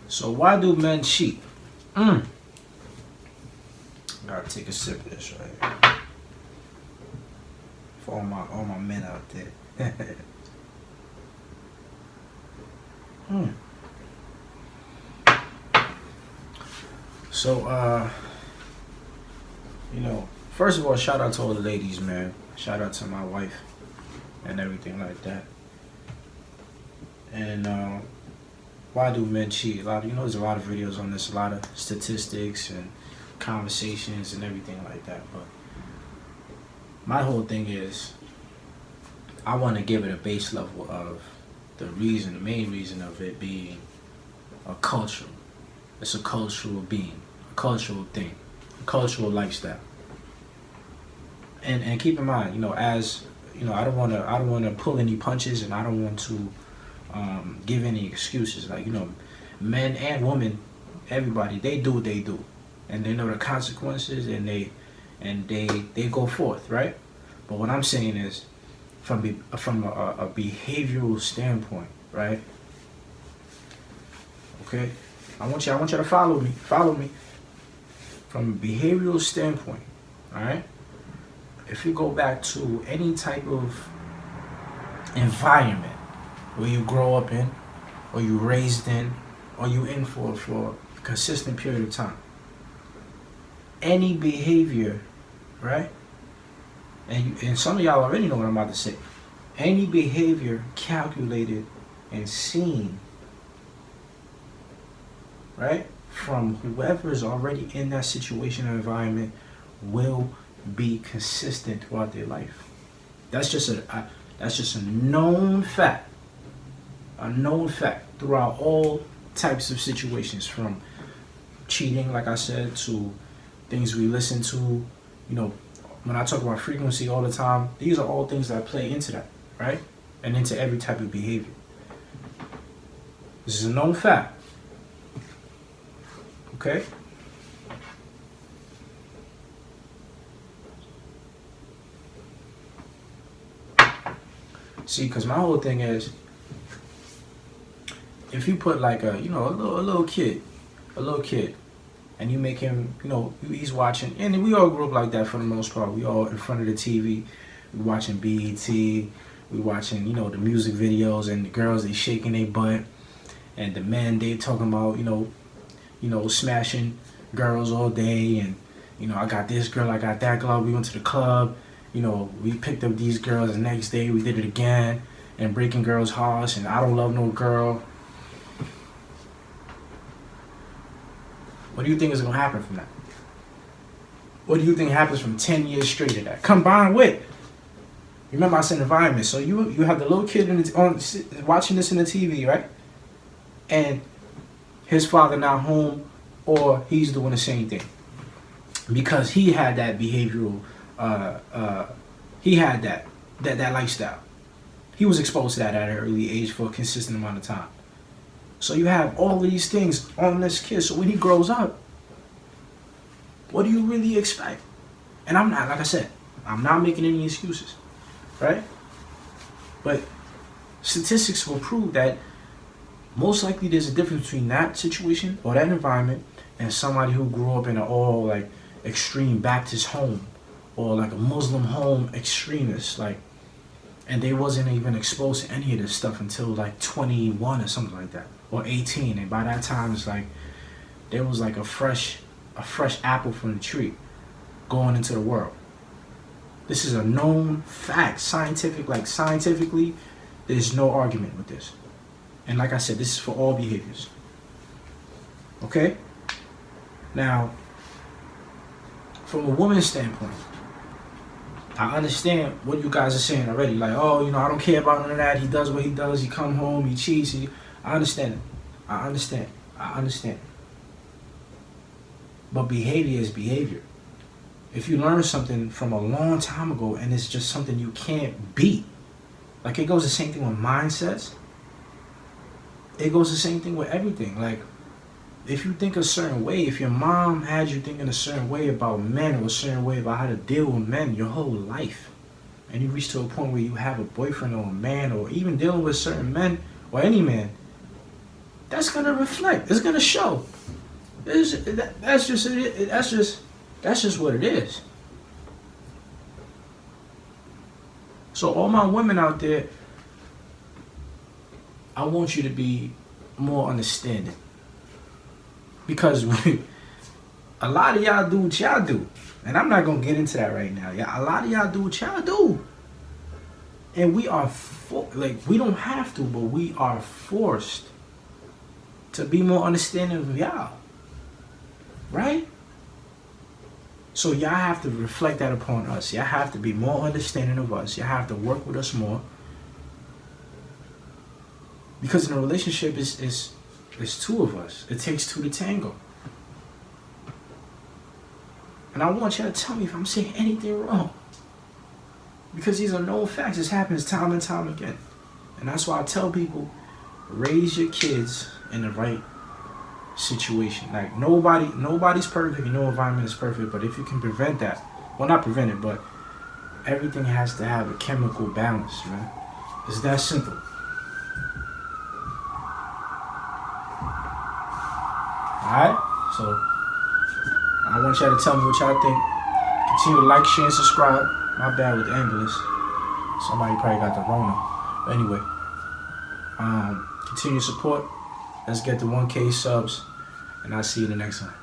So why do men cheat? Gotta take a sip of this right here. For all my men out there. So first of all, shout out to all the ladies, man. Shout out to my wife and everything like that. And why do men cheat? There's a lot of videos on this, a lot of statistics and conversations and everything like that. But my whole thing is, I want to give it a base level of the main reason of it being a cultural. It's a cultural being, a cultural thing, a cultural lifestyle. And keep in mind, I don't want to pull any punches, and I don't want to give any excuses. Men and women, everybody, they do what they do, and they know the consequences, and they go forth, right? But what I'm saying is, from a behavioral standpoint, right? Okay, I want you to follow me. From a behavioral standpoint, all right? If you go back to any type of environment where you grow up in, or you raised in, or you in for a consistent period of time, any behavior, right? And some of y'all already know what I'm about to say. Any behavior calculated and seen, right, from whoever is already in that situation or environment will be consistent throughout their life. That's just a known fact. A known fact throughout all types of situations, from cheating, like I said, to things we listen to. When I talk about frequency all the time, these are all things that play into that, right? And into every type of behavior. This is a known fact. Okay? See, because my whole thing is, if you put like a little kid, and you make him, he's watching, and we all grew up like that for the most part. We all in front of the TV, we watching BET, we watching, the music videos, and the girls, they shaking their butt, and the men, they talking about, smashing girls all day, and I got this girl, I got that girl. We went to the club, we picked up these girls. The next day we did it again, and breaking girls' hearts, and I don't love no girl. What do you think is going to happen from that? What do you think happens from 10 years straight of that? Combined with, remember I said environment. So you have the little kid watching this in the TV, right? And his father not home, or he's doing the same thing. Because he had that behavioral, he had that lifestyle. He was exposed to that at an early age for a consistent amount of time. So you have all of these things on this kid. So when he grows up, what do you really expect? And I'm not, like I said, I'm not making any excuses, right? But statistics will prove that most likely there's a difference between that situation or that environment and somebody who grew up in an all like extreme Baptist home, or like a Muslim home extremist, and they wasn't even exposed to any of this stuff until like 21 or something like that, or 18, and by that time it's like there was like a fresh apple from the tree going into the world. This is a known fact, scientifically, there's no argument with this. And like I said, this is for all behaviors. Okay? Now, from a woman's standpoint, I understand what you guys are saying already. Like, I don't care about none of that. He does what he does. He come home, he cheats. I understand it. I understand. But behavior is behavior. If you learn something from a long time ago and it's just something you can't beat, like it goes the same thing with mindsets. It goes the same thing with everything. Like, if you think a certain way, if your mom had you thinking a certain way about men, or a certain way about how to deal with men your whole life, and you reach to a point where you have a boyfriend or a man, or even dealing with certain men or any man, that's gonna reflect. It's gonna show. That's just what it is. So all my women out there, I want you to be more understanding. Because a lot of y'all do what y'all do. And I'm not going to get into that right now. A lot of y'all do what y'all do. And we are, we don't have to, but we are forced to be more understanding of y'all. Right? So y'all have to reflect that upon us. Y'all have to be more understanding of us. Y'all have to work with us more. Because in a relationship, it's two of us. It takes two to tango. And I want y'all to tell me if I'm saying anything wrong. Because these are known facts. This happens time and time again. And that's why I tell people, raise your kids in the right situation. Like nobody's perfect, no environment is perfect, but if you can prevent that, well, not prevent it, but everything has to have a chemical balance, man. It's that simple. Alright? So I want y'all to tell me what y'all think. Continue to like, share, and subscribe. My bad with the ambulance. Somebody probably got the Rona. But anyway, continue support. Let's get to 1K subs, and I'll see you in the next one.